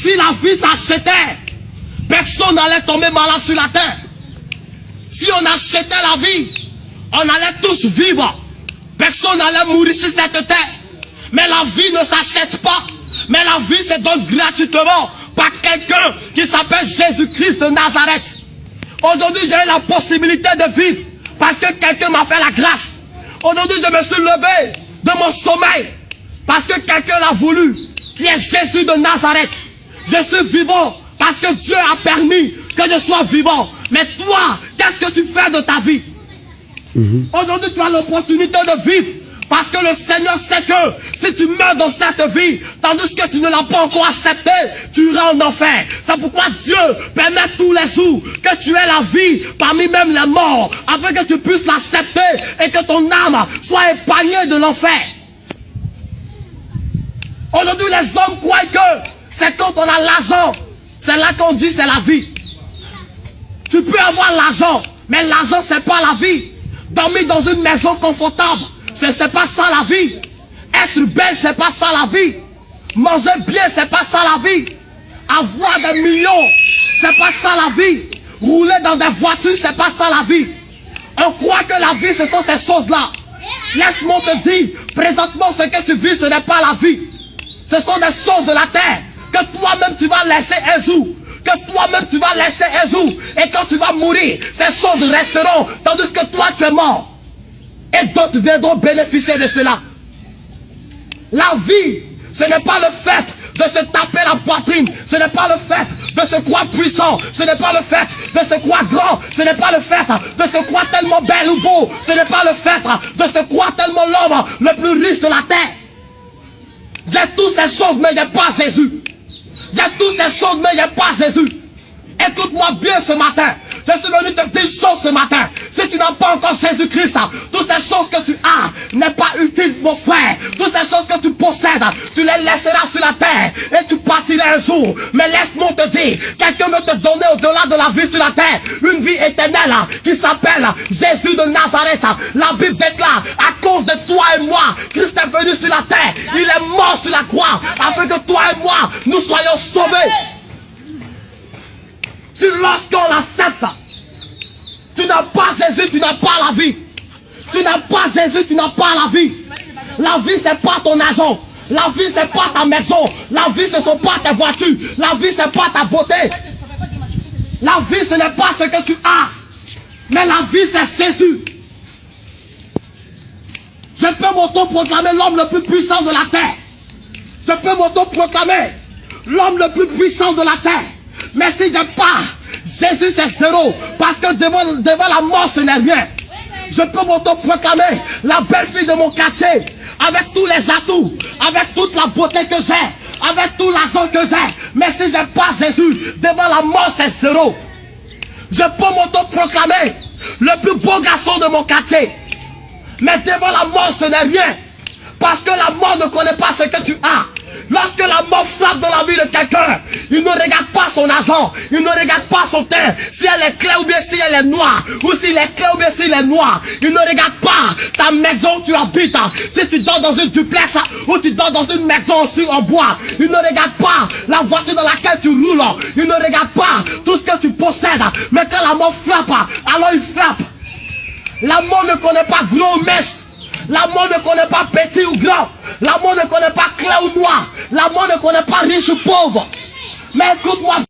Si la vie s'achetait, personne n'allait tomber malade sur la terre. Si on achetait la vie, on allait tous vivre. Personne n'allait mourir sur cette terre. Mais la vie ne s'achète pas. Mais la vie se donne gratuitement par quelqu'un qui s'appelle Jésus-Christ de Nazareth. Aujourd'hui, j'ai la possibilité de vivre parce que quelqu'un m'a fait la grâce. Aujourd'hui, je me suis levé de mon sommeil parce que quelqu'un l'a voulu, qui est Jésus de Nazareth. Je suis vivant parce que Dieu a permis que je sois vivant. Mais toi, qu'est-ce que tu fais de ta vie? Aujourd'hui, tu as l'opportunité de vivre. Parce que le Seigneur sait que si tu meurs dans cette vie, tandis que tu ne l'as pas encore accepté, tu iras en enfer. C'est pourquoi Dieu permet tous les jours que tu aies la vie parmi même les morts, afin que tu puisses l'accepter et que ton âme soit épargnée de l'enfer. Aujourd'hui, les hommes croient que c'est quand on a l'argent, c'est là qu'on dit c'est la vie. Tu peux avoir l'argent, mais l'argent c'est pas la vie. Dormir dans une maison confortable, c'est pas ça la vie. Être belle, c'est pas ça la vie. Manger bien, c'est pas ça la vie. Avoir des millions, c'est pas ça la vie. Rouler dans des voitures, c'est pas ça la vie. On croit que la vie, ce sont ces choses-là. Laisse-moi te dire, présentement, ce que tu vis, ce n'est pas la vie. Ce sont des choses de la terre que toi-même tu vas laisser un jour. Que toi-même tu vas laisser un jour. Et quand tu vas mourir, ces choses resteront, tandis que toi tu es mort. Et d'autres viendront bénéficier de cela. La vie, ce n'est pas le fait de se taper la poitrine. Ce n'est pas le fait de se croire puissant. Ce n'est pas le fait de se croire grand. Ce n'est pas le fait de se croire tellement belle ou beau. Ce n'est pas le fait de se croire tellement l'homme le plus riche de la terre. J'ai toutes ces choses, mais il n'y a pas Jésus. J'ai toutes ces choses, mais il n'y a pas Jésus. Écoute-moi bien ce matin. Je suis venu te dire une chose ce matin. Si tu n'as pas encore Jésus-Christ, toutes ces choses que tu as n'est pas utile, mon frère. Toutes ces choses que tu possèdes, tu les laisseras sur la terre et tu partiras un jour. Mais laisse-moi te dire, quelqu'un veut te donner au-delà de la vie sur la terre une vie éternelle qui s'appelle Jésus de Nazareth. La Bible déclare, à cause de toi et moi, Christ est venu sur la terre. Il est mort sur la croix afin que toi et moi, nous soyons sauvés. Si lorsqu'on l'accepte, tu n'as pas Jésus, tu n'as pas la vie. Tu n'as pas Jésus, tu n'as pas la vie. La vie, c'est pas ton argent. La vie, c'est pas ta maison. La vie, ce ne sont pas tes voitures. La vie, c'est pas ta beauté. La vie, ce n'est pas ce que tu as. Mais la vie, c'est Jésus. Je peux m'auto-proclamer l'homme le plus puissant de la terre. Je peux m'auto-proclamer l'homme le plus puissant de la terre. Mais si je pars, Jésus c'est zéro. Parce que devant la mort ce n'est rien. Je peux m'auto-proclamer la belle fille de mon quartier. Avec tous les atouts. Avec toute la beauté que j'ai. Avec tout l'argent que j'ai. Mais si je pars Jésus, devant la mort c'est zéro. Je peux m'auto-proclamer le plus beau garçon de mon quartier. Mais devant la mort ce n'est rien. Parce que la mort ne connaît pas ce que tu as. Lorsque la mort frappe dans la vie de quelqu'un, il ne regarde pas son argent, il ne regarde pas son teint, si elle est claire ou bien si elle est noire, ou s'il est clair ou bien s'il est noir. Il ne regarde pas ta maison où tu habites, si tu dors dans une duplex ou tu dors dans une maison aussi en bois. Il ne regarde pas la voiture dans laquelle tu roules, il ne regarde pas tout ce que tu possèdes. Mais quand la mort frappe, alors il frappe. La mort ne connaît pas gros ou mince. La mort ne connaît pas petit ou grand. La mort ne connaît pas clair ou noir. La mort ne connaît pas riche ou pauvre. Mais écoute-moi.